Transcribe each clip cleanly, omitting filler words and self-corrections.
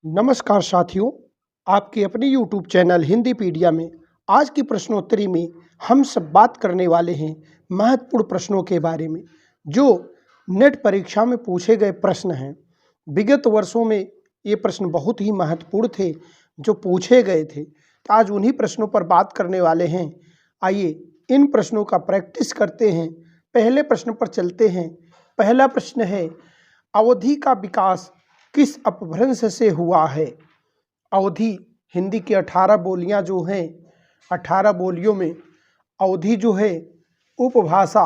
नमस्कार साथियों, आपके अपने YouTube चैनल हिंदी पीडिया में आज की प्रश्नोत्तरी में हम सब बात करने वाले हैं महत्वपूर्ण प्रश्नों के बारे में जो नेट परीक्षा में पूछे गए प्रश्न हैं। विगत वर्षों में ये प्रश्न बहुत ही महत्वपूर्ण थे जो पूछे गए थे, तो आज उन्हीं प्रश्नों पर बात करने वाले हैं। आइए इन प्रश्नों का प्रैक्टिस करते हैं। पहले प्रश्न पर चलते हैं। पहला प्रश्न है, अवधि का विकास किस अपभ्रंश से हुआ है? अवधि हिंदी की 18 बोलियां जो हैं, 18 बोलियों में अवधि जो है उपभाषा,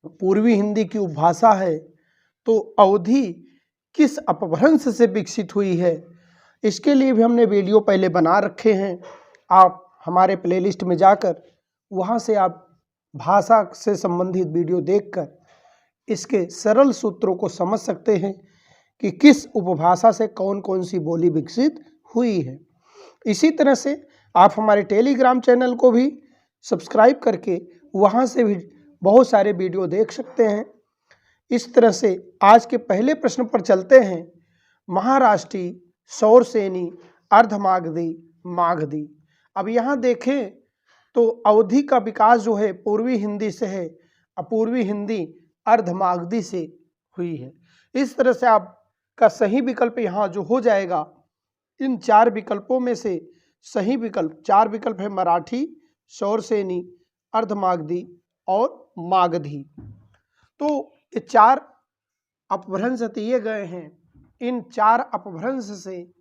पूर्वी हिंदी की उपभाषा है। तो अवधि किस अपभ्रंश से विकसित हुई है, इसके लिए भी हमने वीडियो पहले बना रखे हैं। आप हमारे प्लेलिस्ट में जाकर वहां से आप भाषा से संबंधित वीडियो देखकर इसके सरल सूत्रों को समझ सकते हैं कि किस उपभाषा से कौन कौन सी बोली विकसित हुई है। इसी तरह से आप हमारे टेलीग्राम चैनल को भी सब्सक्राइब करके वहां से भी बहुत सारे वीडियो देख सकते हैं। इस तरह से आज के पहले प्रश्न पर चलते हैं। महाराष्ट्री, सौरसेनी, अर्धमागधी, मागधी। अब यहाँ देखें तो अवधि का विकास जो है पूर्वी हिंदी से है, अपूर्वी हिंदी अर्धमागधी से हुई है। इस तरह से आपका सही विकल्प यहाँ जो हो जाएगा, इन 4 विकल्पों में से सही विकल्प 4 विकल्प है मराठी, सौरसेनी, अर्धमागधी और मागधी। तो ये 4 अपभ्रंश दिए गए हैं। इन 4 अपभ्रंश से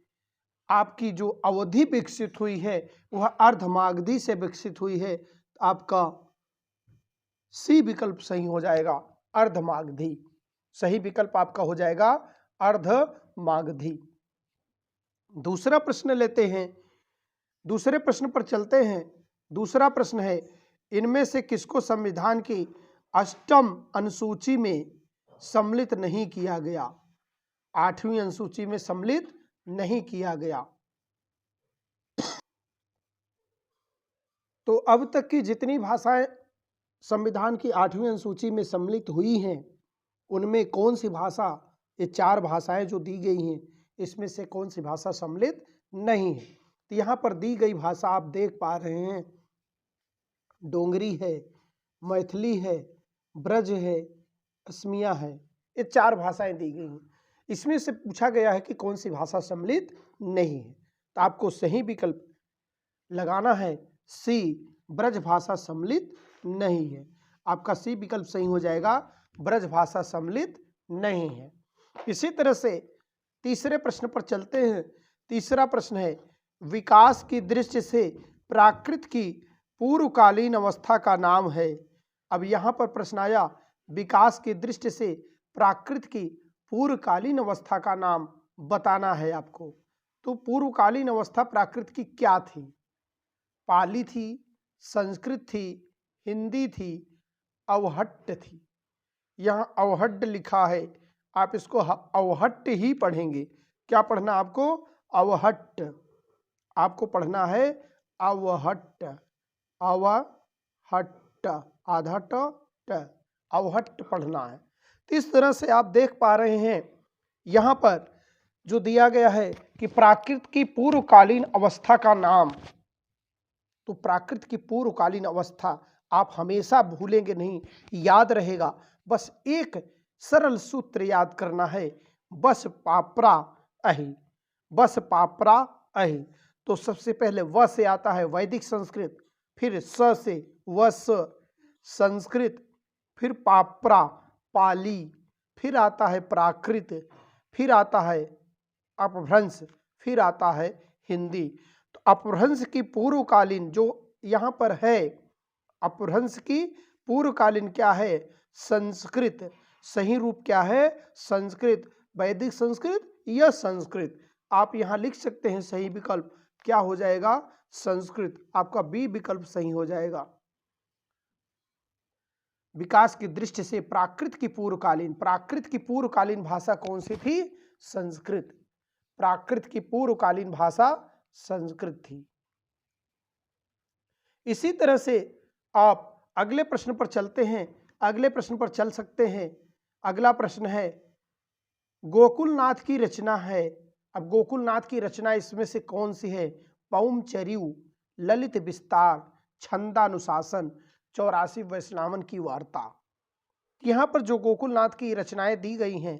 आपकी जो अवधि विकसित हुई है वह अर्धमागधी से विकसित हुई है। आपका सी विकल्प सही हो जाएगा, अर्धमागधी। सही विकल्प आपका हो जाएगा अर्धमागधी। दूसरा प्रश्न लेते हैं। दूसरे प्रश्न पर चलते हैं। दूसरा प्रश्न है, इनमें से किसको संविधान की 8वीं अनुसूची में सम्मिलित नहीं किया गया? 8वीं अनुसूची में सम्मिलित नहीं किया गया। तो अब तक की जितनी भाषाएं संविधान की 8वीं अनुसूची में सम्मिलित हुई हैं, उनमें कौन सी भाषा, ये 4 भाषाएं जो दी गई हैं, इसमें से कौन सी भाषा सम्मिलित नहीं है? तो यहाँ पर दी गई भाषा आप देख पा रहे हैं, डोंगरी है, मैथिली है, ब्रज है, असमिया है। ये 4 भाषाएं दी गई हैं। इसमें से पूछा गया है कि कौन सी भाषा सम्मिलित नहीं है। तो आपको सही विकल्प लगाना है सी, ब्रज भाषा सम्मिलित नहीं है। आपका सी विकल्प सही हो जाएगा, ब्रज भाषा सम्मिलित नहीं है। इसी तरह से तीसरे प्रश्न पर चलते हैं। तीसरा प्रश्न है, विकास की दृष्टि से प्राकृत की पूर्वकालीन अवस्था का नाम है। अब यहाँ पर प्रश्न आया, विकास की दृष्टि से प्राकृत की पूर्वकालीन अवस्था का नाम बताना है आपको। तो पूर्वकालीन अवस्था प्राकृत की क्या थी? पाली थी, संस्कृत थी, हिंदी थी, अवहट्ट थी। यहाँ अवहट्ट लिखा है, आप इसको अवहट्ट ही पढ़ेंगे। क्या पढ़ना आपको? अवहट्ट। आपको पढ़ना है अवहट्ट, अवहट्ट, आधा ट, अवहट्ट पढ़ना है। तो इस तरह से आप देख पा रहे हैं यहाँ पर जो दिया गया है कि प्राकृत की पूर्वकालीन अवस्था का नाम। तो प्राकृत की पूर्वकालीन अवस्था आप हमेशा भूलेंगे नहीं, याद रहेगा। बस एक सरल सूत्र याद करना है, बस पापरा अहि, बस पापरा अहि। तो सबसे पहले व से आता है वैदिक संस्कृत, फिर स से वस संस्कृत, फिर पापरा पाली, फिर आता है प्राकृत, फिर आता है अपभ्रंश, फिर आता है हिंदी। तो अपभ्रंश की पूर्वकालीन जो यहाँ पर है, अपभ्रंश की पूर्वकालीन क्या है? संस्कृत। सही रूप क्या है? संस्कृत। वैदिक संस्कृत या संस्कृत। आप यहाँ लिख सकते हैं सही विकल्प क्या हो जाएगा? संस्कृत। आपका बी विकल्प सही हो जाएगा। विकास की दृष्टि से प्राकृत की पूर्वकालीन भाषा कौन सी थी? संस्कृत। प्राकृत की पूर्वकालीन भाषा संस्कृत थी। इसी तरह से आप अगले प्रश्न पर चलते हैं। अगले प्रश्न पर चल सकते हैं। अगला प्रश्न है, गोकुलनाथ की रचना है अब गोकुलनाथ की रचना इसमें से कौन सी है? पौमचर्यु, ललित विस्तार, छंदानुशासन, 84 वैष्णवन की वार्ता। यहाँ पर जो गोकुलनाथ की रचनाएं दी गई हैं,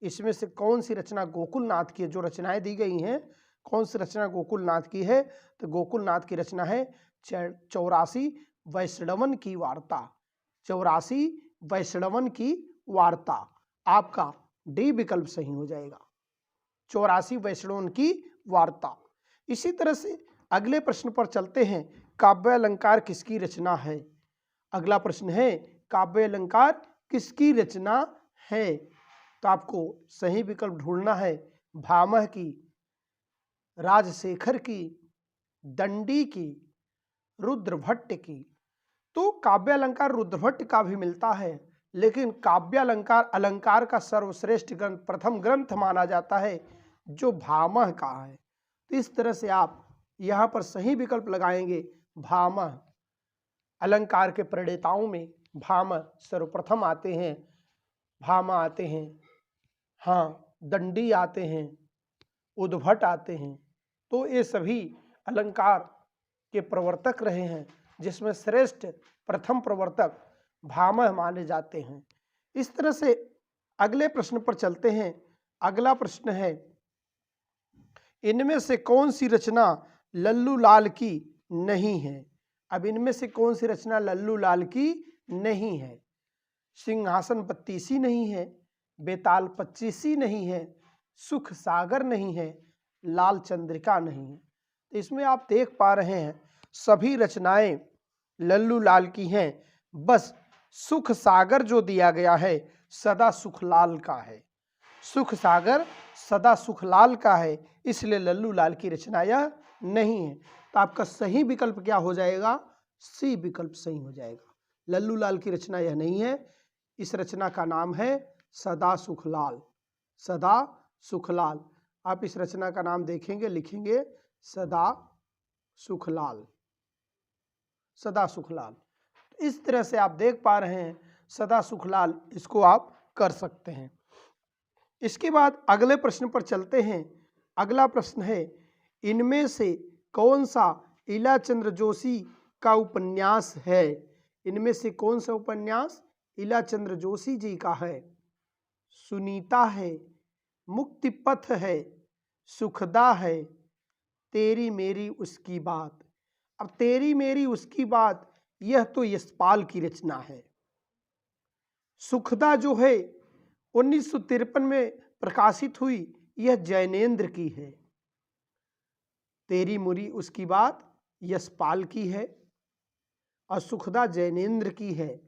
इसमें से कौन सी रचना गोकुलनाथ की है? जो रचनाएं दी गई हैं, कौन सी रचना गोकुलनाथ की है? तो गोकुलनाथ की रचना है 84 वैष्णवन की वार्ता। 84 वैष्णवन की वार्ता। आपका डी विकल्प सही हो जाएगा, 84 वैष्णवन की वार्ता। इसी तरह से अगले प्रश्न पर चलते हैं, काव्य अलंकार किसकी रचना है? अगला प्रश्न है, काव्य अलंकार किसकी रचना है? तो आपको सही विकल्प ढूंढना है, भामह की, राजशेखर की, दंडी की, रुद्रभट्ट की। तो काव्य अलंकार रुद्रभट्ट का भी मिलता है, लेकिन काव्य अलंकार अलंकार का सर्वश्रेष्ठ ग्रंथ, प्रथम ग्रंथ माना जाता है जो भामह का है। तो इस तरह से आप यहाँ पर सही विकल्प लगाएंगे, भामह। अलंकार के प्रणेताओं में भामह सर्वप्रथम आते हैं, भामह आते हैं, हाँ, दंडी आते हैं, उद्भट आते हैं। तो ये सभी अलंकार के प्रवर्तक रहे हैं, जिसमें श्रेष्ठ प्रथम प्रवर्तक भामह माने जाते हैं। इस तरह से अगले प्रश्न पर चलते हैं। अगला प्रश्न है, इनमें से कौन सी रचना लल्लू लाल की नहीं है? अब इनमें से कौन सी रचना लल्लू लाल की नहीं है? सिंहासन बत्तीसी नहीं है, बेताल पच्चीसी नहीं है, सुख सागर नहीं है, लाल चंद्रिका नहीं है। तो इसमें आप देख पा रहे हैं सभी रचनाएं लल्लू लाल की हैं, बस सुख सागर जो दिया गया है सदा सुखलाल का है। सुख सागर सदा सुखलाल का है, इसलिए लल्लू लाल की रचना यह नहीं है। तो आपका सही विकल्प क्या हो जाएगा? सी विकल्प सही हो जाएगा। लल्लू लाल की रचना यह नहीं है। इस रचना का नाम है सदा सुखलाल। सदा सुखलाल। आप इस रचना का नाम देखेंगे, लिखेंगे सदा सुखलाल, सदा सुखलाल। इस तरह से आप देख पा रहे हैं सदा सुखलाल, इसको आप कर सकते हैं। इसके बाद अगले प्रश्न पर चलते हैं। अगला प्रश्न है, इनमें से कौन सा इलाचंद्र जोशी का उपन्यास है? इनमें से कौन सा उपन्यास इलाचंद्र जोशी जी का है? सुनीता है, मुक्ति पथ है, सुखदा है, तेरी मेरी उसकी बात। अब तेरी मेरी उसकी बात यह तो यशपाल की रचना है। सुखदा जो है 1953 में प्रकाशित हुई, यह जैनेन्द्र की है। तेरी मेरी उसकी बात यशपाल की है और सुखदा जैनेन्द्र की है।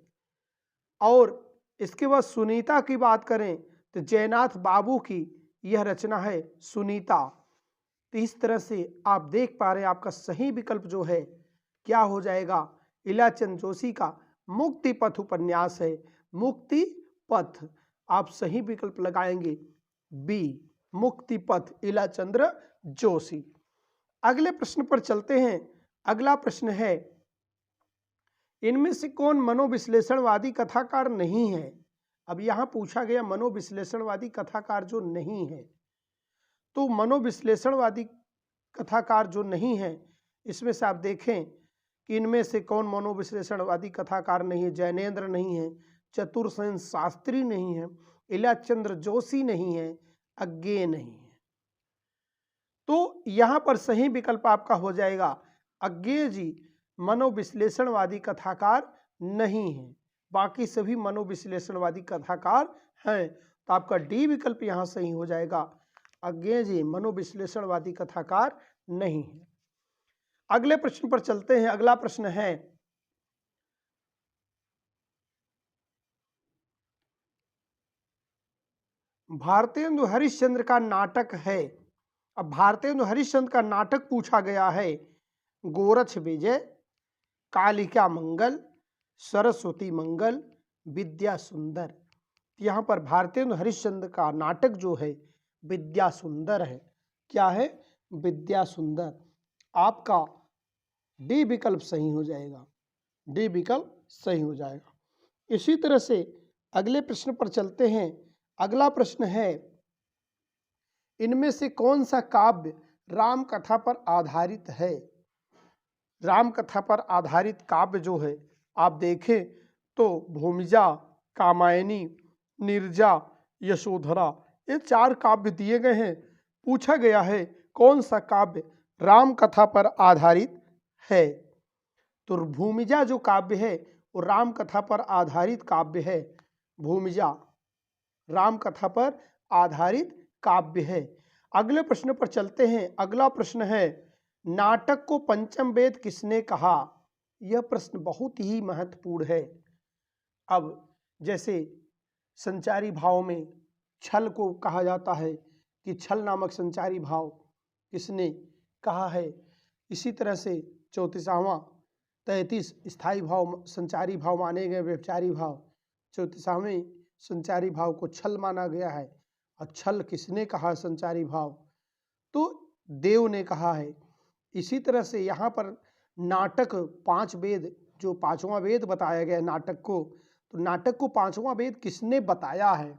और इसके बाद सुनीता की बात करें तो जयनाथ बाबू की यह रचना है सुनीता। तो इस तरह से आप देख पा रहे हैं आपका सही विकल्प जो है क्या हो जाएगा? इलाचंद जोशी का मुक्ति पथ उपन्यास है, मुक्ति पथ। आप सही विकल्प लगाएंगे बी, मुक्ति पथ, इलाचंद्र जोशी। अगले प्रश्न पर चलते हैं। अगला प्रश्न है, इनमें से कौन मनोविश्लेषणवादी कथाकार नहीं है? अब यहां पूछा गया मनोविश्लेषणवादी कथाकार जो नहीं है। तो मनोविश्लेषणवादी कथाकार जो नहीं है, इसमें से आप देखें कि इनमें से कौन मनोविश्लेषणवादी कथाकार नहीं है? जैनेन्द्र नहीं है, चतुरसेन शास्त्री नहीं है, इलाचंद्र जोशी नहीं है, अज्ञेय नहीं है। तो यहां पर सही विकल्प आपका हो जाएगा अज्ञेय जी मनोविश्लेषणवादी कथाकार नहीं है, बाकी सभी मनोविश्लेषणवादी कथाकार हैं। तो आपका डी विकल्प यहां सही हो जाएगा, अज्ञेय जी मनोविश्लेषणवादी कथाकार नहीं है। अगले प्रश्न पर चलते हैं। अगला प्रश्न है, भारतेंदु हरिश्चंद्र का नाटक है। अब भारतेंदु हरिश्चंद्र का नाटक पूछा गया है, गोरक्ष विजय, कालिका मंगल, सरस्वती मंगल, विद्या सुंदर। यहाँ पर भारतेंदु हरिश्चंद्र का नाटक जो है विद्या सुंदर है। क्या है? विद्या सुंदर। आपका डी विकल्प सही हो जाएगा, डी विकल्प सही हो जाएगा। इसी तरह से अगले प्रश्न पर चलते हैं। अगला प्रश्न है, इनमें से कौन सा काव्य राम कथा पर आधारित है? राम कथा पर आधारित काव्य जो है आप देखें तो भूमिजा, कामायनी, नीरजा, यशोधरा, ये 4 काव्य दिए गए हैं। पूछा गया है कौन सा काव्य राम कथा पर आधारित है। तो भूमिजा जो काव्य है वो राम कथा पर आधारित काव्य है। भूमिजा राम कथा पर आधारित काव्य है। अगले प्रश्न पर चलते हैं। अगला प्रश्न है, नाटक को पंचम वेद किसने कहा? यह प्रश्न बहुत ही महत्वपूर्ण है। अब जैसे संचारी भाव में छल को कहा जाता है कि छल नामक संचारी भाव किसने कहा है, इसी तरह से 34वां 33 स्थायी भाव संचारी भाव माने गए व्यभिचारी भाव, 34वें संचारी भाव को छल माना गया है। और छल किसने कहा संचारी भाव? तो देव ने कहा है। इसी तरह से यहाँ पर नाटक 5 वेद, जो 5वां वेद बताया गया नाटक को, तो नाटक को 5वां वेद किसने बताया है?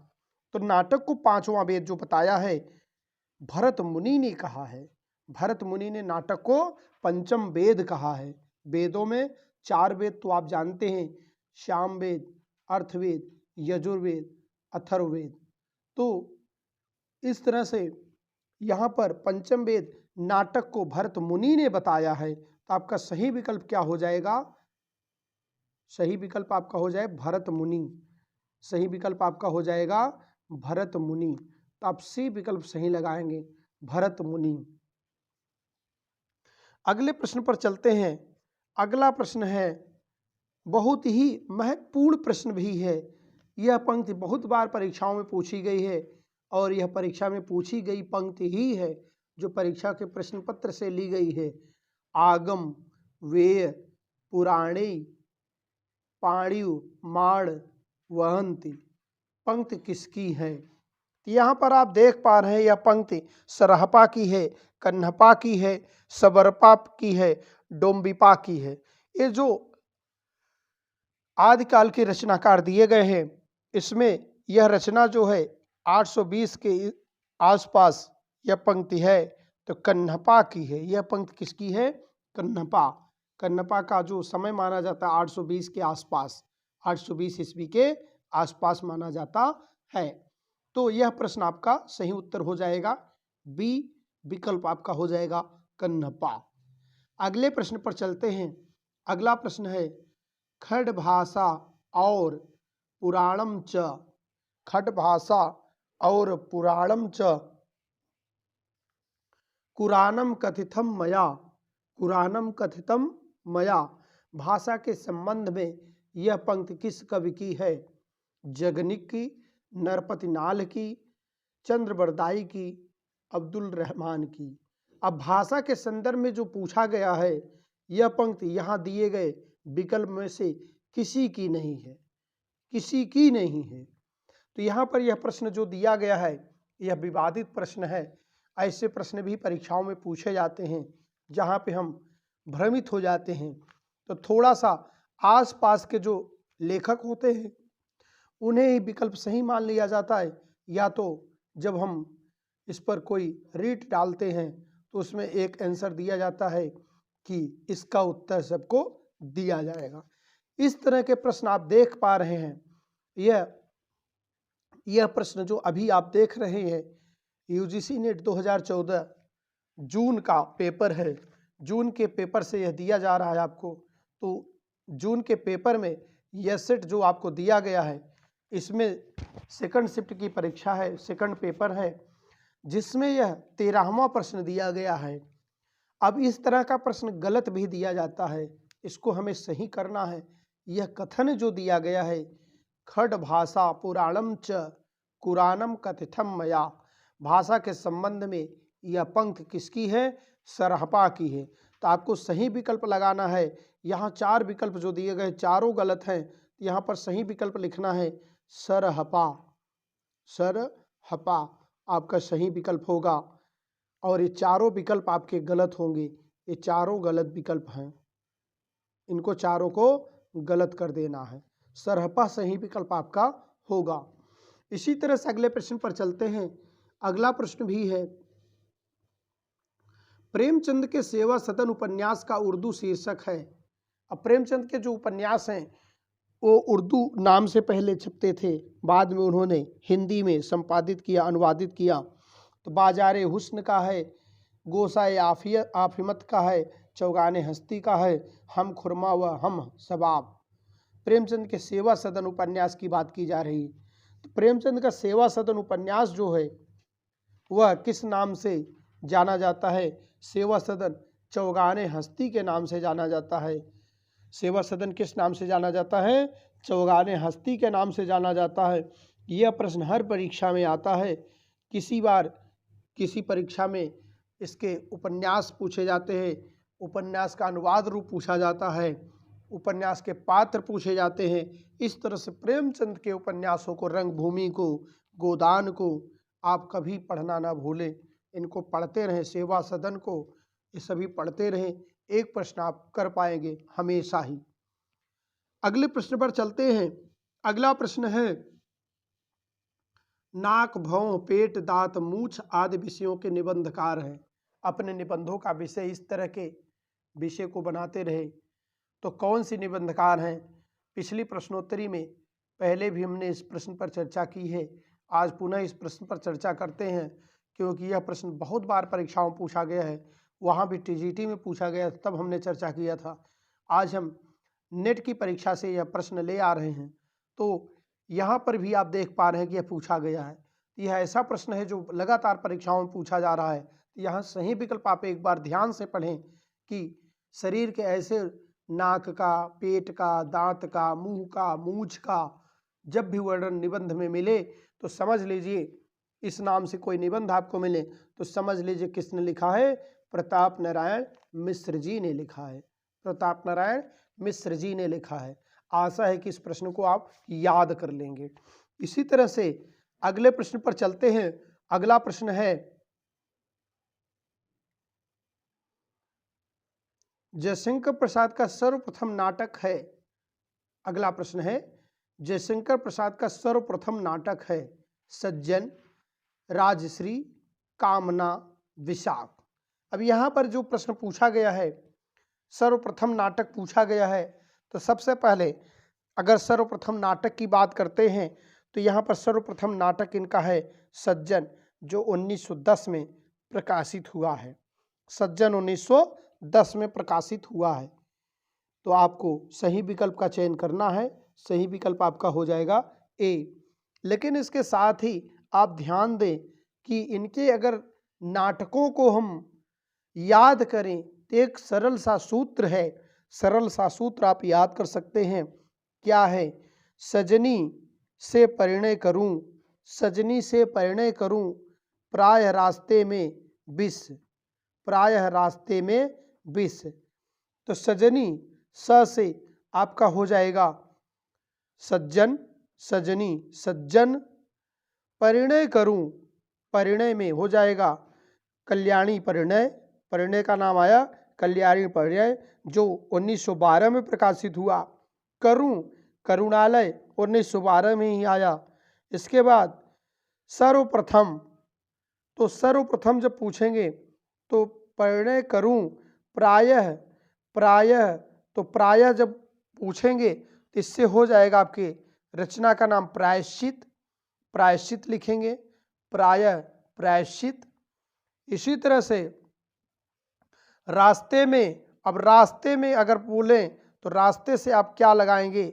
तो नाटक को 5वां वेद जो बताया है भरत मुनि ने कहा है। भरत मुनि ने नाटक को पंचम वेद कहा है। वेदों में 4 वेद तो आप जानते हैं, सामवेद, अर्थवेद, यजुर्वेद, अथर्ववेद। तो इस तरह से यहाँ पर पंचम वेद नाटक को भरत मुनि ने बताया है। तो आपका सही विकल्प क्या हो जाएगा? सही विकल्प आपका हो जाए भरत मुनि। सही विकल्प आपका हो जाएगा भरत मुनि। तो आप सी विकल्प सही लगाएंगे, भरत मुनि। अगले प्रश्न पर चलते हैं। अगला प्रश्न है, बहुत ही महत्वपूर्ण प्रश्न भी है। यह पंक्ति बहुत बार परीक्षाओं में पूछी गई है और यह परीक्षा में पूछी गई पंक्ति ही है जो परीक्षा के प्रश्न पत्र से ली गई है। आगम वेय पुराणे पाणियु माण वहंती, पंक्ति किसकी है? यहाँ पर आप देख पा रहे हैं यह पंक्ति सरहपा की है, कन्हपा की है, सबरपा की है, डोम्बिपा की है। ये जो आदिकाल के रचनाकार दिए गए हैं इसमें यह रचना जो है 820 के आसपास यह पंक्ति है, तो कन्हपा की है। यह पंक्ति किसकी है? कन्हपा। कन्हपा का जो समय माना जाता है 820 के आसपास, 820 ईस्वी के आसपास माना जाता है। तो यह प्रश्न आपका सही उत्तर हो जाएगा, बी विकल्प आपका हो जाएगा कन्हपा। अगले प्रश्न पर चलते हैं। अगला प्रश्न है, खड़ भाषा और पुराणम च, खड़ भाषा और पुराणम च कुरानम कथितम मया, कुरानम कथितम मया, भाषा के संबंध में यह पंक्ति किस कवि की है? जगनिक की, नरपति नाल की, चंद्रबरदाई की, अब्दुल रहमान की। अब भाषा के संदर्भ में जो पूछा गया है यह पंक्ति यहाँ दिए गए विकल्प में से किसी की नहीं है, किसी की नहीं है। तो यहाँ पर यह प्रश्न जो दिया गया है यह विवादित प्रश्न है। ऐसे प्रश्न भी परीक्षाओं में पूछे जाते हैं जहाँ पे हम भ्रमित हो जाते हैं। तो थोड़ा सा आसपास के जो लेखक होते हैं उन्हें ही विकल्प सही मान लिया जाता है, या तो जब हम इस पर कोई रीट डालते हैं तो उसमें एक आंसर दिया जाता है कि इसका उत्तर सबको दिया जाएगा। इस तरह के प्रश्न आप देख पा रहे हैं। यह प्रश्न जो अभी आप देख रहे हैं यूजीसी नेट 2014 जून का पेपर है। जून के पेपर से यह दिया जा रहा है आपको। तो जून के पेपर में यह सेट जो आपको दिया गया है इसमें सेकंड शिफ्ट की परीक्षा है, सेकंड पेपर है, जिसमें यह 13वां प्रश्न दिया गया है। अब इस तरह का प्रश्न गलत भी दिया जाता है, इसको हमें सही करना है। यह कथन जो दिया गया है, खड़ भाषा पुराणम च कुरानम कथितम मया, भाषा के संबंध में यह पंक्ति किसकी है? सरहपा की है। तो आपको सही विकल्प लगाना है। यहाँ 4 विकल्प जो दिए गए चारों गलत हैं, यहाँ पर सही विकल्प लिखना है सरहपा। सरहपा आपका सही विकल्प होगा और ये चारों विकल्प आपके गलत होंगे। ये चारों गलत विकल्प हैं, इनको चारों को गलत कर देना है। सरहपा सही विकल्प आपका होगा। इसी तरह से अगले प्रश्न पर चलते हैं। अगला प्रश्न भी है, प्रेमचंद के सेवा सदन उपन्यास का उर्दू शीर्षक है। अब प्रेमचंद के जो उपन्यास हैं वो उर्दू नाम से पहले छपते थे, बाद में उन्होंने हिंदी में संपादित किया, अनुवादित किया। तो बाजारे हुस्न का है, गोसाए आफिमत का है, चौगाने हस्ती का है, हम खुरमा व हम सबाब। प्रेमचंद के सेवा सदन उपन्यास की बात की जा रही है। तो प्रेमचंद का सेवा सदन उपन्यास जो है वह किस नाम से जाना जाता है? सेवा सदन चौगाने हस्ती के नाम से जाना जाता है। सेवा सदन किस नाम से जाना जाता है? चौगाने हस्ती के नाम से जाना जाता है। यह प्रश्न हर परीक्षा में आता है। किसी बार किसी परीक्षा में इसके उपन्यास पूछे जाते हैं, उपन्यास का अनुवाद रूप पूछा जाता है, उपन्यास के पात्र पूछे जाते हैं। इस तरह से प्रेमचंद के उपन्यासों को, रंगभूमि को, गोदान को आप कभी पढ़ना ना भूलें। इनको पढ़ते रहें, सेवा सदन को ये सभी पढ़ते रहें। एक प्रश्न आप कर पाएंगे हमेशा ही। अगले प्रश्न पर चलते हैं। अगला प्रश्न है, नाक, भौं, पेट, दांत, मूछ आदि विषयों के निबंधकार हैं। अपने निबंधों का विषय इस तरह के विषय को बनाते रहे तो कौन सी निबंधकार हैं? पिछली प्रश्नोत्तरी में पहले भी हमने इस प्रश्न पर चर्चा की है। आज पुनः इस प्रश्न पर चर्चा करते हैं क्योंकि यह प्रश्न बहुत बार परीक्षाओं में पूछा गया है। वहाँ भी टीजीटी में पूछा गया, तब हमने चर्चा किया था। आज हम नेट की परीक्षा से यह प्रश्न ले आ रहे हैं। तो यहाँ पर भी आप देख पा रहे हैं कि यह पूछा गया है। यह ऐसा प्रश्न है जो लगातार परीक्षाओं में पूछा जा रहा है। यहाँ सही विकल्प आप एक बार ध्यान से पढ़ें कि शरीर के ऐसे नाक का, पेट का, दांत का, मुंह का, मूछ का जब भी वर्णन निबंध में मिले तो समझ लीजिए, इस नाम से कोई निबंध आपको मिले तो समझ लीजिए किसने लिखा है? प्रताप नारायण मिश्र जी ने लिखा है। प्रताप नारायण मिश्र जी ने लिखा है। आशा है कि इस प्रश्न को आप याद कर लेंगे। इसी तरह से अगले प्रश्न पर चलते हैं। अगला प्रश्न है, जयशंकर प्रसाद का सर्वप्रथम नाटक है। अगला प्रश्न है, जयशंकर प्रसाद का सर्वप्रथम नाटक है सज्जन, राजश्री, कामना, विशाख। अब यहाँ पर जो प्रश्न पूछा गया है, सर्वप्रथम नाटक पूछा गया है, तो सबसे पहले अगर सर्वप्रथम नाटक की बात करते हैं तो यहाँ पर सर्वप्रथम नाटक इनका है सज्जन, जो 1910 में प्रकाशित हुआ है। सज्जन 1910 में प्रकाशित हुआ है। तो आपको सही विकल्प का चयन करना है। सही विकल्प आपका हो जाएगा ए। लेकिन इसके साथ ही आप ध्यान दें कि इनके अगर नाटकों को हम याद करें तो एक सरल सा सूत्र है। सरल सा सूत्र आप याद कर सकते हैं। क्या है? सजनी से परिणय करूं, सजनी से परिणय करूं, प्रायः रास्ते में विष, प्रायः रास्ते में विष। तो सजनी स से आपका हो जाएगा सज्जन, सजनी, सज्जन। परिणय करूं, परिणय में हो जाएगा कल्याणी परिणय, परिणय का नाम आया कल्याणी परिणय, जो 1912 में प्रकाशित हुआ। करूं, करुणालय 1912 में ही आया। इसके बाद सर्वप्रथम, तो सर्वप्रथम जब पूछेंगे तो परिणय करूं, प्रायः, प्रायः, तो प्रायः जब पूछेंगे तो इससे हो जाएगा आपके रचना का नाम प्रायश्चित, प्रायश्चित लिखेंगे, प्रायः, प्रायश्चित। इसी तरह से रास्ते में, अब रास्ते में अगर बोलें तो रास्ते से आप क्या लगाएंगे?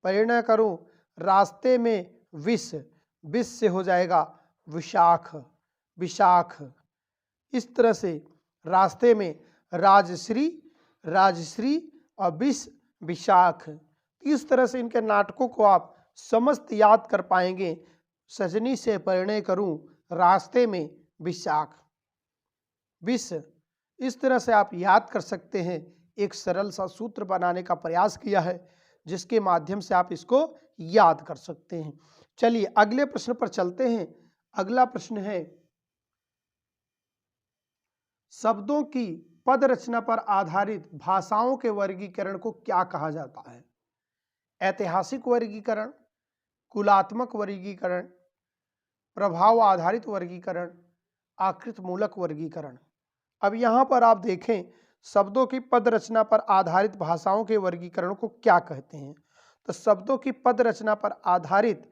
परिणय करूं, रास्ते में विष, विष से हो जाएगा विशाख, विशाख। इस तरह से रास्ते में राजश्री, राजश्री और विष, विशाख। इस तरह से इनके नाटकों को आप समस्त याद कर पाएंगे। सजनी से परिणय करूं, रास्ते में विशाख, विष। इस तरह से आप याद कर सकते हैं। एक सरल सा सूत्र बनाने का प्रयास किया है जिसके माध्यम से आप इसको याद कर सकते हैं। चलिए अगले प्रश्न पर चलते हैं। अगला प्रश्न है, शब्दों की पद रचना पर आधारित भाषाओं के वर्गीकरण को क्या कहा जाता है? ऐतिहासिक वर्गीकरण, कुलात्मक वर्गीकरण, प्रभाव आधारित वर्गीकरण, आकृति मूलक वर्गीकरण। अब यहाँ पर आप देखें शब्दों की पद रचना पर आधारित भाषाओं के वर्गीकरण को क्या कहते हैं। तो शब्दों की पद रचना पर आधारित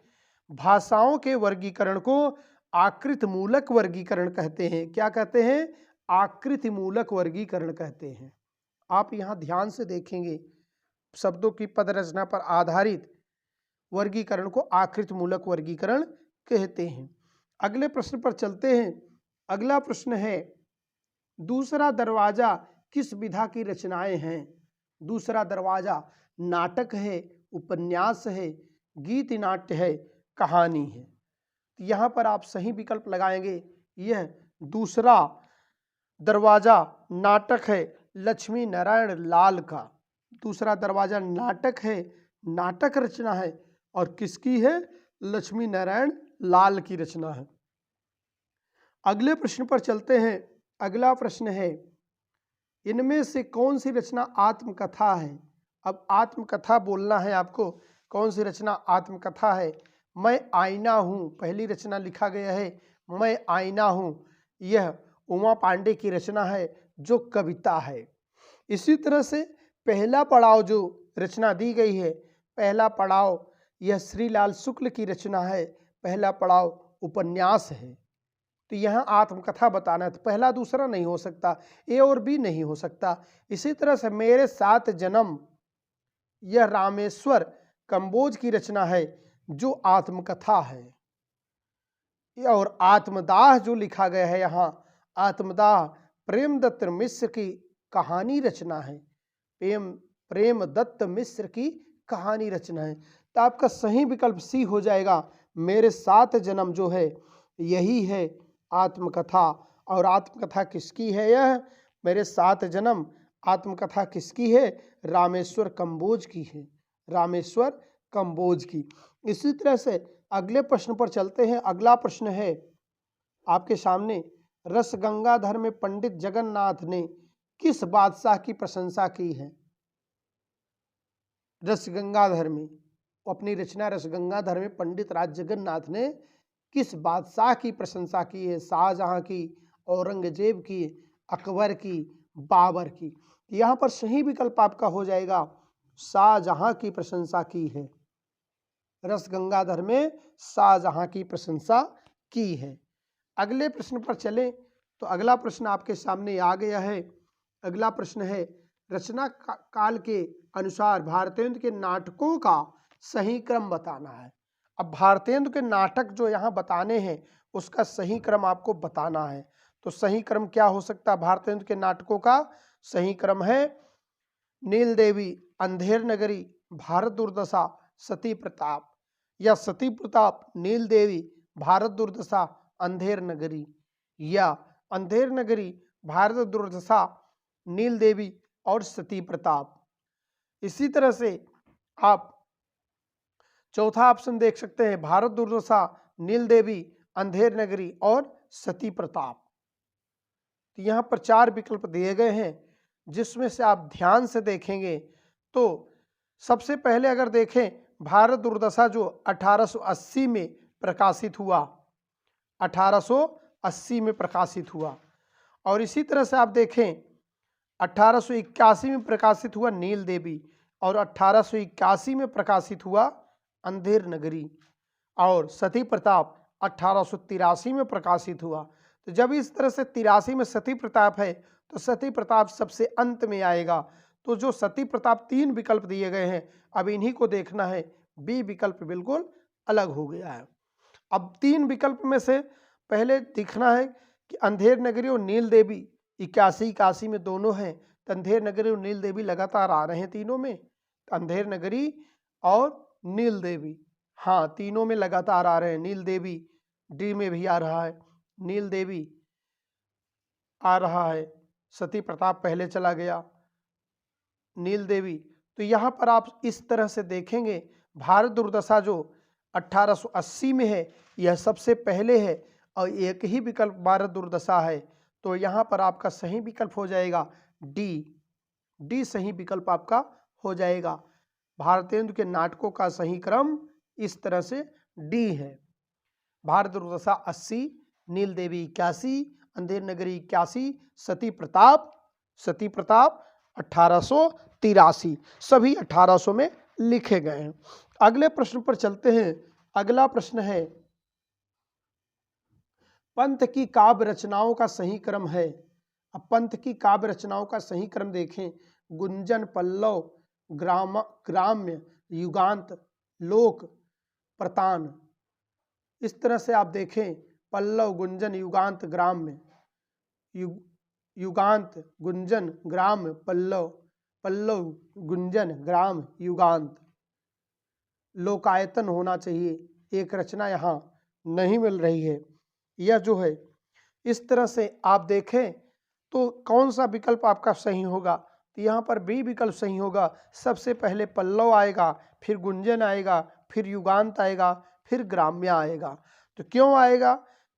भाषाओं के वर्गीकरण को आकृति मूलक वर्गीकरण कहते हैं। क्या कहते हैं? आकृति मूलक वर्गीकरण कहते हैं। आप यहाँ ध्यान से देखेंगे शब्दों की पद रचना पर आधारित वर्गीकरण को आकृति मूलक वर्गीकरण कहते हैं। अगले प्रश्न पर चलते हैं। अगला प्रश्न है, दूसरा दरवाजा किस विधा की रचनाएं हैं? दूसरा दरवाजा नाटक है, उपन्यास है, गीत नाट्य है, कहानी है। यहाँ पर आप सही विकल्प लगाएंगे। यह दूसरा दरवाजा नाटक है, लक्ष्मी नारायण लाल का। दूसरा दरवाजा नाटक है, नाटक रचना है, और किसकी है? लक्ष्मी नारायण लाल की रचना है। अगले प्रश्न पर चलते हैं। अगला प्रश्न है, इनमें से कौन सी रचना आत्मकथा है? अब आत्मकथा बोलना है आपको। कौन सी रचना आत्मकथा है? मैं आईना हूँ, पहली रचना लिखा गया है मैं आईना हूँ। यह उमा पांडे की रचना है जो कविता है। इसी तरह से पहला पड़ाव जो रचना दी गई है, पहला पड़ाव, यह श्रीलाल शुक्ल की रचना है। पहला पड़ाव उपन्यास है। तो यहाँ आत्मकथा बताना है तो पहला दूसरा नहीं हो सकता, ए और बी नहीं हो सकता। इसी तरह से मेरे सात जन्म, यह रामेश्वर कंबोज की रचना है जो आत्मकथा है। और आत्मदाह जो लिखा गया है यहाँ, आत्मदाह प्रेमदत्त मिश्र की कहानी रचना है। प्रेमदत्त मिश्र की कहानी रचना है। तो आपका सही विकल्प सी हो जाएगा। मेरे सात जन्म जो है यही है आत्मकथा। और आत्मकथा किसकी है? यह मेरे सात जन्म आत्मकथा किसकी है? रामेश्वर कंबोज की है। रामेश्वर कंबोज की। इसी तरह से अगले प्रश्न पर चलते हैं। अगला प्रश्न है आपके सामने, रस गंगाधर में पंडित जगन्नाथ ने किस बादशाह की प्रशंसा की है? रस गंगाधर में, अपनी रचना रस गंगाधर में पंडित राज जगन्नाथ ने किस बादशाह की प्रशंसा की है? शाहजहां की, औरंगजेब की, अकबर की, बाबर की। यहाँ पर सही विकल्प आपका हो जाएगा शाहजहां की प्रशंसा की है। रस गंगाधर में शाहजहां की प्रशंसा की है। अगले प्रश्न पर चलें तो अगला प्रश्न आपके सामने आ गया है। अगला प्रश्न है, रचना काल के अनुसार भारतेंदु के नाटकों का सही क्रम बताना है। अब भारतेंदु के नाटक जो यहाँ बताने हैं उसका सही क्रम आपको बताना है। तो सही क्रम क्या हो सकता है? भारतेंदु के नाटकों का सही क्रम है नील देवी, अंधेर नगरी, भारत दुर्दशा, सती प्रताप। या सती प्रताप, नील देवी, भारत दुर्दशा, अंधेर नगरी। या अंधेर नगरी, भारत दुर्दशा, नील देवी और सती प्रताप। इसी तरह से आप चौथा ऑप्शन देख सकते हैं, भारत दुर्दशा, नील देवी, अंधेर नगरी और सती प्रताप। तो यहाँ पर चार विकल्प दिए गए हैं जिसमें से आप ध्यान से देखेंगे तो सबसे पहले अगर देखें भारत दुर्दशा जो 1880 में प्रकाशित हुआ, 1880 में प्रकाशित हुआ। और इसी तरह से आप देखें 1881 में प्रकाशित हुआ नील देवी, और 1881 में प्रकाशित हुआ अंधेर नगरी, और सती प्रताप 1883 में प्रकाशित हुआ। तो जब इस तरह से 83 में सती प्रताप है तो सती प्रताप सबसे अंत में आएगा। तो जो सती प्रताप तीन विकल्प दिए गए हैं अब इन्हीं को देखना है। बी विकल्प बिल्कुल अलग हो गया है। अब तीन विकल्प में से पहले दिखना है कि अंधेर नगरी और नील देवी 81 में दोनों हैं। तो अंधेर नगरी और नील देवी लगातार आ रहे हैं तीनों में। अंधेर नगरी और नील देवी, हाँ तीनों में लगातार आ रहे हैं। नील देवी डी में भी आ रहा है, नील देवी आ रहा है, सती प्रताप पहले चला गया, नील देवी। तो यहाँ पर आप इस तरह से देखेंगे भारत दुर्दशा जो 1880 में है यह सबसे पहले है और एक ही विकल्प भारत दुर्दशा है। तो यहाँ पर आपका सही विकल्प हो जाएगा डी सही विकल्प आपका हो जाएगा। भारतेंदु के नाटकों का सही क्रम इस तरह से डी है। भारत दुर्दशा 80, नील देवी 81, अंधेर नगरी 81, सती प्रताप 1883, सभी 1800 में लिखे गए हैं। अगले प्रश्न पर चलते हैं। अगला प्रश्न है, पंत की काव्य रचनाओं का सही क्रम है। अब पंत की काव्य रचनाओं का सही क्रम देखें। गुंजन, पल्लव, ग्राम्य, युगांत, लोक, प्रतान। इस तरह से आप देखें, पल्लव, गुंजन, युगांत, ग्राम्य, युगांत, गुंजन, ग्राम्य, पल्लव, पल्लव, गुंजन, ग्राम, युगांत। लोकायतन होना चाहिए, एक रचना यहाँ नहीं मिल रही है। यह जो है इस तरह से आप देखें तो कौन सा विकल्प आपका सही होगा? तो यहाँ पर बी विकल्प सही होगा। सबसे पहले पल्लव आएगा, फिर गुंजन आएगा, फिर युगांत आएगा, फिर ग्राम्य आएगा। तो क्यों आएगा?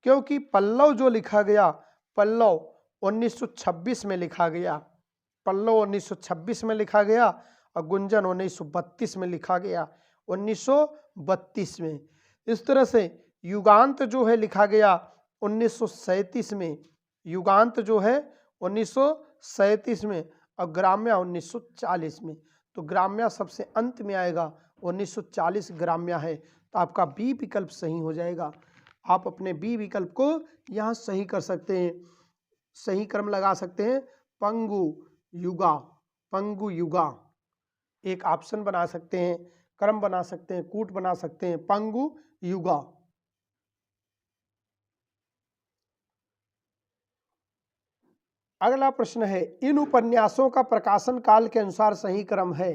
क्योंकि पल्लव जो लिखा गया, पल्लव 1926 में लिखा गया, पल्लव 1926 में लिखा गया, और गुंजन 1932 में लिखा गया, 1932 में। इस तरह से युगांत जो है लिखा गया 1937 में, युगांत जो है 1937 में, और ग्राम्य 1940 में। तो ग्राम्य सबसे अंत में आएगा, 1940 ग्राम्य है। तो आपका बी विकल्प सही हो जाएगा। आप अपने बी विकल्प को यहाँ सही कर सकते हैं, सही क्रम लगा सकते हैं। पंगु युगा, पंगु युगा एक ऑप्शन बना सकते हैं, क्रम बना सकते हैं, कूट बना सकते हैं, पंगु युगा। अगला प्रश्न है, इन उपन्यासों का प्रकाशन काल के अनुसार सही क्रम है।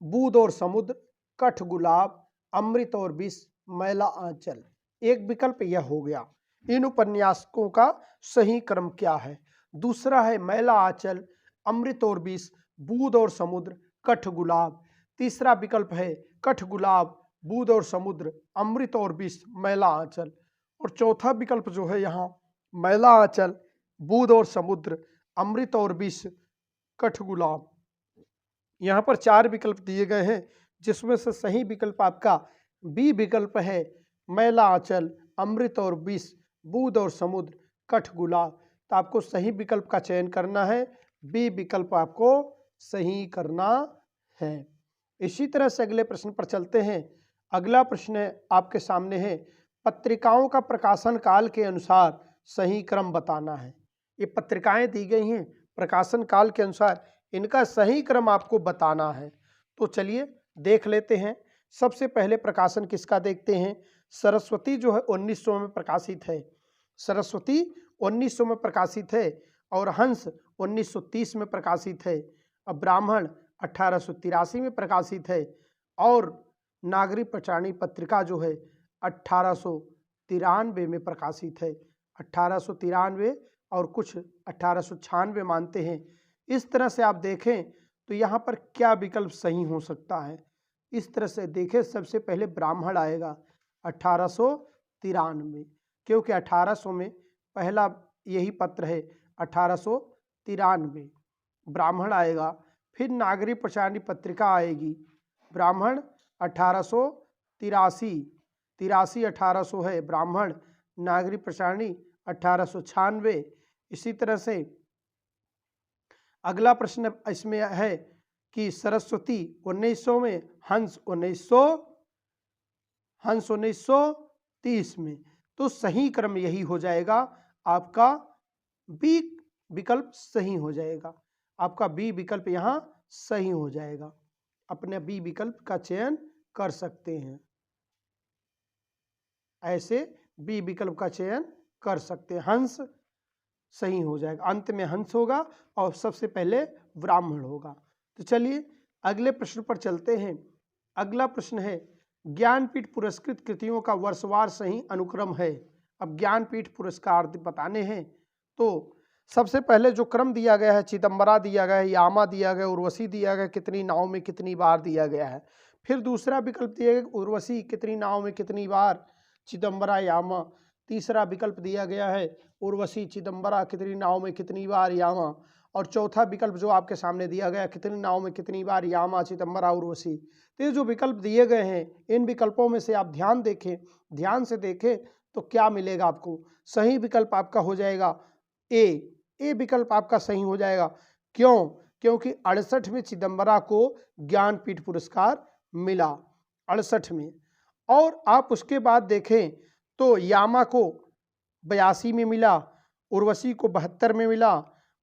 बूंद और समुद्र, कठ गुलाब, अमृत और विष, मैला आंचल। एक विकल्प यह हो गया। इन उपन्यासों का सही क्रम क्या है? दूसरा है मैला आंचल, अमृत और विष, बूंद और समुद्र, कठ गुलाब। तीसरा विकल्प है कठ गुलाब, बूंद और समुद्र, अमृत और विष, मैला आंचल। और चौथा विकल्प जो है यहाँ मैला आंचल, बूंद और समुद्र, अमृत और विष, कठ गुलाब। यहाँ पर 4 विकल्प दिए गए हैं, जिसमें से सही विकल्प आपका बी विकल्प है, मैला आंचल, अमृत और विष, बूंद और समुद्र, कठ गुलाब। तो आपको सही विकल्प का चयन करना है, बी विकल्प आपको सही करना है। इसी तरह से अगले प्रश्न पर चलते हैं। अगला प्रश्न आपके सामने है, पत्रिकाओं का प्रकाशन काल के अनुसार सही क्रम बताना है। ये पत्रिकाएं दी गई हैं प्रकाशन काल के अनुसार, इनका सही क्रम आपको बताना है। तो चलिए देख लेते हैं। सबसे पहले प्रकाशन किसका देखते हैं। सरस्वती जो है 1900 में प्रकाशित है, सरस्वती 1900 में प्रकाशित है, और हंस 1930 में प्रकाशित है। अब ब्राह्मण 1883 में प्रकाशित है, और नागरिक पचाणी पत्रिका जो है 1893 में प्रकाशित है। 1893 और कुछ 1896 मानते हैं। इस तरह से आप देखें तो यहाँ पर क्या विकल्प सही हो सकता है। इस तरह से देखें, सबसे पहले ब्राह्मण आएगा 1893, क्योंकि 1800 में पहला यही पत्र है। 1893 ब्राह्मण आएगा। फिर नागरिक पचाणी पत्रिका आएगी, ब्राह्मण 1883, 1800 है ब्राह्मण, नागरिक पचाणी 1896। इसी तरह से अगला प्रश्न इसमें है कि सरस्वती 1900 में, हंस 1930 में। तो सही क्रम यही हो जाएगा, आपका बी विकल्प सही हो जाएगा। आपका बी विकल्प यहाँ सही हो जाएगा। अपने बी विकल्प का चयन कर सकते हैं, ऐसे बी विकल्प का चयन कर सकते हैं। हंस सही हो जाएगा, अंत में हंस होगा और सबसे पहले ब्राह्मण होगा। तो चलिए अगले प्रश्न पर चलते हैं। अगला प्रश्न है, ज्ञानपीठ पुरस्कृत कृतियों का वर्षवार सही अनुक्रम है। अब ज्ञानपीठ पुरस्कार बताने हैं, तो सबसे पहले जो क्रम दिया गया है, चिदंबरा दिया गया है, यामा दिया गया, उर्वशी दिया गया, कितनी नाव में कितनी बार दिया गया है। फिर दूसरा विकल्प दिया गया उर्वशी कितनी नाव में कितनी बार, चिदंबरा, यामा। तीसरा विकल्प दिया गया है उर्वशी, चिदंबरा, कितनी नाव में कितनी बार, यामा। और चौथा विकल्प जो आपके सामने दिया गया, कितनी नाव में कितनी बार, यामा, चिदंबरा, उर्वशी। तो ये जो विकल्प दिए गए हैं, इन विकल्पों में से आप ध्यान से देखें तो क्या मिलेगा आपको? सही विकल्प आपका हो जाएगा ए विकल्प आपका सही हो जाएगा। क्यों? क्योंकि 68 में चिदम्बरा को ज्ञानपीठ पुरस्कार मिला, 68 में। और आप उसके बाद देखें तो यामा को 82 में मिला, उर्वशी को 72 में मिला,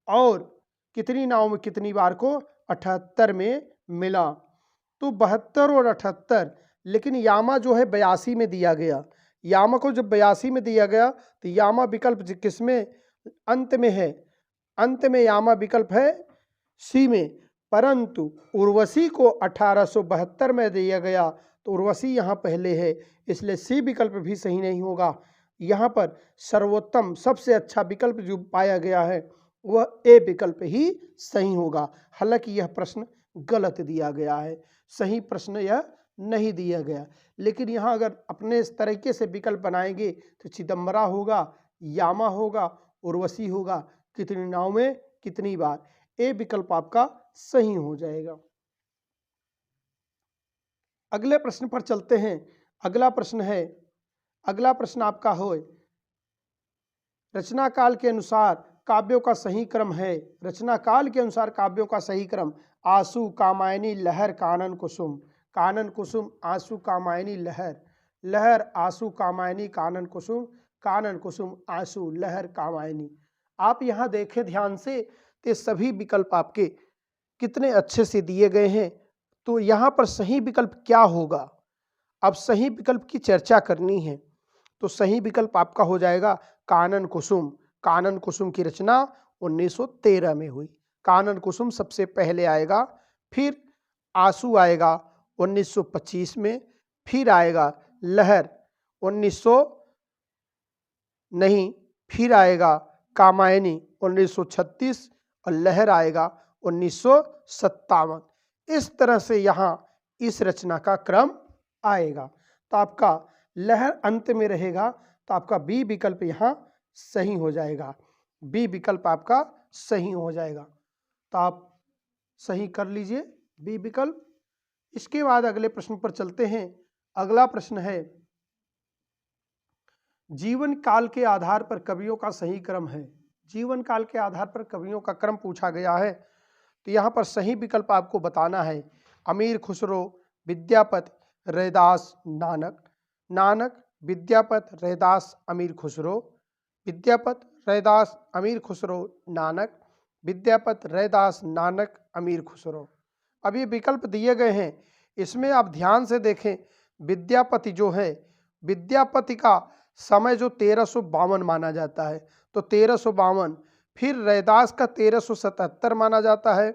और कितनी नाव में कितनी बार को? 78 में मिला। तो 72 और 78, लेकिन यामा जो है 82 में दिया गया। यामा को जब 82 में दिया गया तो यामा विकल्प किसमें? अंत में है, अंत में यामा विकल्प है सी में। परंतु उर्वशी को 1872 में दिया गया तो उर्वशी यहाँ पहले है, इसलिए सी विकल्प भी सही नहीं होगा। यहाँ पर सर्वोत्तम सबसे अच्छा विकल्प जो पाया गया है वह ए विकल्प ही सही होगा। हालांकि यह प्रश्न गलत दिया गया है, सही प्रश्न यह नहीं दिया गया। लेकिन यहाँ अगर अपने इस तरीके से विकल्प बनाएंगे तो चिदम्बरा होगा, यामा होगा, उर्वशी होगा, कितनी नाव में कितनी बार। ए विकल्प आपका सही हो जाएगा। अगले प्रश्न पर चलते हैं। अगला प्रश्न आपका हो, रचना काल के अनुसार काव्यों का सही क्रम है। रचना काल के अनुसार काव्यों का सही क्रम: आंसू, कामायनी, लहर, कानन कुसुम। कानन कुसुम, आंसू, कामायनी, लहर। लहर, आंसू, कामायनी, कानन कुसुम। कानन कुसुम, आंसू, लहर, कामायनी। आप यहाँ देखें ध्यान से तो सभी विकल्प आपके कितने अच्छे से दिए गए हैं। तो यहाँ पर सही विकल्प क्या होगा? अब सही विकल्प की चर्चा करनी है तो सही विकल्प आपका हो जाएगा कानन कुसुम। कानन कुसुम की रचना 1913 में हुई। कानन कुसुम सबसे पहले आएगा, फिर आंसू आएगा 1925 में, फिर आएगा लहर 1900 नहीं, फिर आएगा कामायनी 1936 और लहर आएगा 1957। इस तरह से यहाँ इस रचना का क्रम आएगा। तो आपका लहर अंत में रहेगा तो आपका बी विकल्प यहाँ सही हो जाएगा। बी विकल्प आपका सही हो जाएगा, तो आप सही कर लीजिए बी विकल्प। इसके बाद अगले प्रश्न पर चलते हैं। अगला प्रश्न है, जीवन काल के आधार पर कवियों का सही क्रम है। जीवन काल के आधार पर कवियों का क्रम पूछा गया है तो यहाँ पर सही विकल्प आपको बताना है। अमीर खुसरो, विद्यापति, रैदास, नानक। नानक, विद्यापति, रैदास, अमीर खुसरो। विद्यापति, रैदास, अमीर खुसरो, नानक। विद्यापति, रैदास, नानक, अमीर खुसरो। अब ये विकल्प दिए गए हैं, इसमें आप ध्यान से देखें। विद्यापति जो है, विद्यापति का समय जो 1352 माना जाता है तो 1352, फिर रैदास का 1377 माना जाता है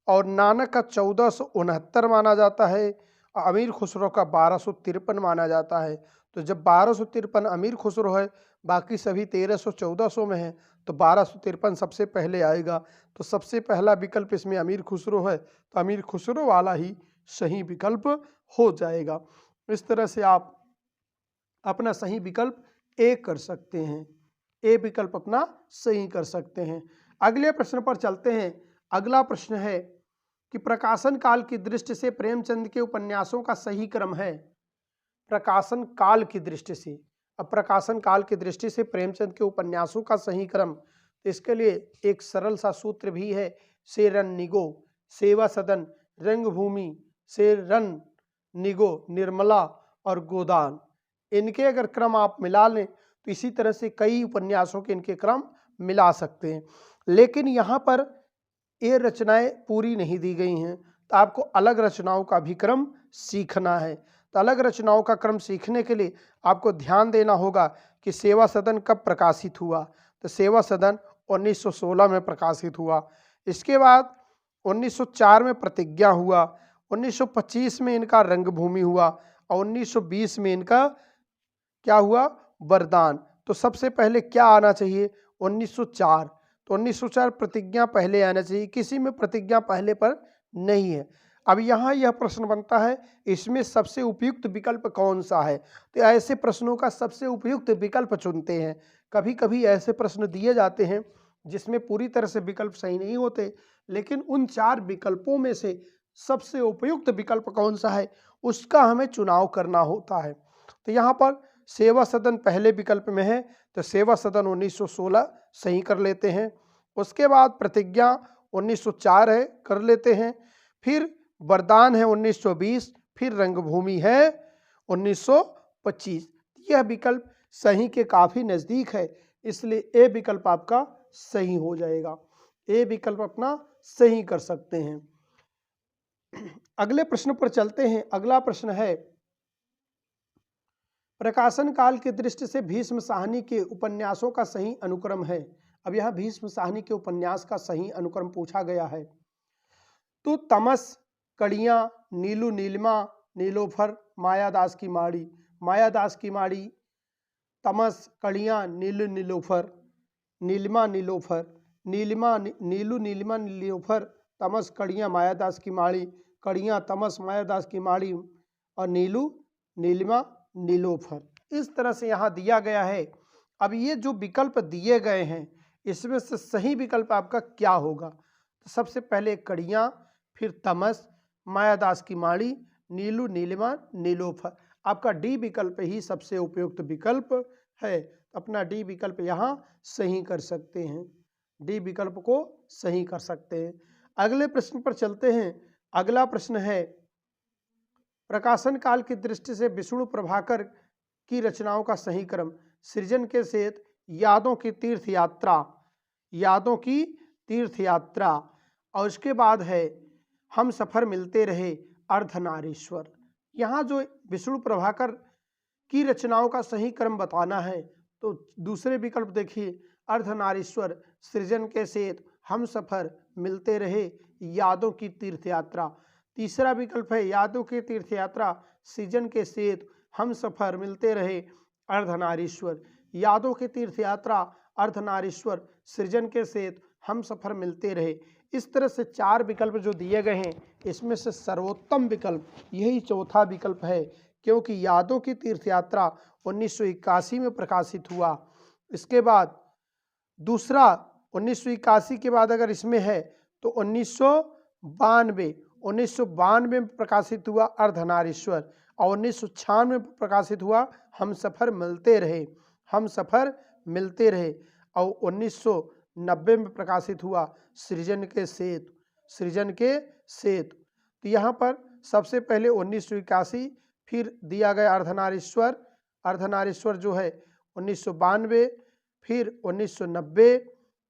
और नानक का 1469 माना जाता है, अमीर खुसरो का 1253 माना जाता है। तो जब 1253 अमीर खुसरो है, बाकी सभी 1300-1400 में है, तो 1253 सबसे पहले आएगा। तो सबसे पहला विकल्प इसमें अमीर खुसरो है, तो अमीर खुसरो वाला ही सही विकल्प हो जाएगा। इस तरह से आप अपना सही विकल्प ए कर सकते हैं, ए विकल्प अपना सही कर सकते हैं। अगले प्रश्न पर चलते हैं। अगला प्रश्न है कि प्रकाशन काल की दृष्टि से प्रेमचंद के उपन्यासों का सही क्रम है। प्रकाशन काल की दृष्टि से, अब प्रकाशन काल की दृष्टि से प्रेमचंद के उपन्यासों का सही क्रम, तो इसके लिए एक सरल सा सूत्र भी है। से रन निगो, सेवा सदन, रंगभूमि, से रन निगो, निर्मला और गोदान। इनके अगर क्रम आप मिला लें तो इसी तरह से कई उपन्यासों के इनके क्रम मिला सकते हैं। लेकिन यहाँ पर ये रचनाएं पूरी नहीं दी गई हैं, तो आपको अलग रचनाओं का भी क्रम सीखना है। तो अलग रचनाओं का क्रम सीखने के लिए आपको ध्यान देना होगा कि सेवा सदन कब प्रकाशित हुआ। तो सेवा सदन 1916 में प्रकाशित हुआ। इसके बाद 1904 में प्रतिज्ञा हुआ, 1925 में इनका रंगभूमि हुआ और 1920 में इनका क्या हुआ? वरदान। तो सबसे पहले क्या आना चाहिए? 1904। तो 1904 प्रतिज्ञा पहले आना चाहिए, किसी में प्रतिज्ञा पहले पर नहीं है। अब यहाँ यह प्रश्न बनता है, इसमें सबसे उपयुक्त विकल्प कौन सा है? तो ऐसे प्रश्नों का सबसे उपयुक्त विकल्प चुनते हैं। कभी कभी ऐसे प्रश्न दिए जाते हैं जिसमें पूरी तरह से विकल्प सही नहीं होते, लेकिन उन 4 विकल्पों में से सबसे उपयुक्त विकल्प कौन सा है उसका हमें चुनाव करना होता है। तो यहाँ पर सेवा सदन पहले विकल्प में है तो सेवा सदन 1916 सही कर लेते हैं। उसके बाद प्रतिज्ञा 1904 है, कर लेते हैं। फिर वरदान है 1920, फिर रंगभूमि है 1925। यह विकल्प सही के काफ़ी नज़दीक है, इसलिए ए विकल्प आपका सही हो जाएगा। ए विकल्प अपना सही कर सकते हैं। अगले प्रश्न पर चलते हैं। अगला प्रश्न है, प्रकाशन काल की दृष्टि से भीष्म साहनी के उपन्यासों का सही अनुक्रम है। अब यह भीष्म साहनी के उपन्यास का सही अनुक्रम पूछा गया है। तो तमस, कड़ियाँ, नीलू नीलिमा, नीलोफर, मायादास की माड़ी। मायादास की माड़ी, तमस, कड़ियाँ, नीलू नीलोफर, नीलिमा नीलोफर, नीलिमा नीलू नीलिमा नीलोफर, तमस, कड़ियाँ, मायादास की माड़ी, कड़ियाँ, तमस, मायादास की माड़ी और नीलू नीलिमा नीलोफर। इस तरह से यहाँ दिया गया है। अब ये जो विकल्प दिए गए हैं इसमें से सही विकल्प आपका क्या होगा? तो सबसे पहले कड़ियाँ, फिर तमस, मायादास की माड़ी, नीलू नीलिमा नीलोफर। आपका डी विकल्प ही सबसे उपयुक्त विकल्प है। अपना डी विकल्प यहाँ सही कर सकते हैं। डी विकल्प को सही कर सकते हैं। अगले प्रश्न पर चलते हैं। अगला प्रश्न है, प्रकाशन काल की दृष्टि से विष्णु प्रभाकर की रचनाओं का सही क्रम। सृजन के सेत, यादों की तीर्थ यात्रा, यादों की तीर्थ यात्रा और उसके बाद है हम सफर मिलते रहे, अर्धनारीश्वर। यहाँ जो विष्णु प्रभाकर की रचनाओं का सही क्रम बताना है तो दूसरे विकल्प देखिए, अर्धनारीश्वर, सृजन के सेत, हम सफर मिलते रहे, यादों की तीर्थ यात्रा। तीसरा विकल्प है यादों की तीर्थ यात्रा, सृजन के सेत, हम सफर मिलते रहे, अर्धनारीश्वर। यादों की तीर्थ यात्रा, अर्धनारीश्वर, सृजन के सेत, हम सफर मिलते रहे। इस तरह से चार विकल्प जो दिए गए हैं इसमें से सर्वोत्तम विकल्प यही चौथा विकल्प है, क्योंकि यादों की तीर्थ यात्रा 1981 में प्रकाशित हुआ। इसके बाद दूसरा 1981 के बाद अगर इसमें है तो 1992 में प्रकाशित हुआ अर्धनारीश्वर और 1996 में प्रकाशित हुआ हम सफ़र मिलते रहे, हम सफ़र मिलते रहे और 1990 में प्रकाशित हुआ सृजन के सेतु, सृजन के सेतु। तो यहाँ पर सबसे पहले 1981, फिर दिया गया अर्धनारीश्वर, अर्धनारीश्वर जो है 1992, फिर 1990।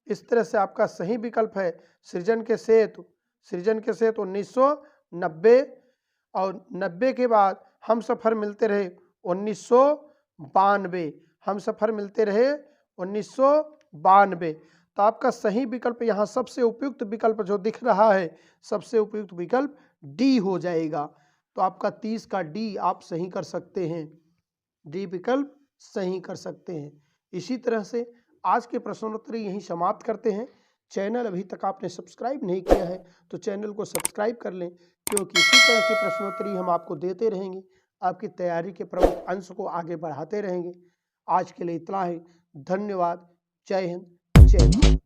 इस तरह से आपका सही विकल्प है सृजन के सेतु, सृजन के सेतु 1990 और 90 के बाद हम सफ़र मिलते रहे 1992, हम सफ़र मिलते रहे 1992। तो आपका सही विकल्प यहाँ सबसे उपयुक्त विकल्प जो दिख रहा है, सबसे उपयुक्त विकल्प डी हो जाएगा। तो आपका 30 का डी आप सही कर सकते हैं, डी विकल्प सही कर सकते हैं। इसी तरह से आज के प्रश्नोत्तरी यहीं समाप्त करते हैं। चैनल अभी तक आपने सब्सक्राइब नहीं किया है तो चैनल को सब्सक्राइब कर लें, क्योंकि इसी तरह की प्रश्नोत्तरी हम आपको देते रहेंगे, आपकी तैयारी के प्रमुख अंश को आगे बढ़ाते रहेंगे। आज के लिए इतना ही। धन्यवाद। जय हिंद, जय भारत।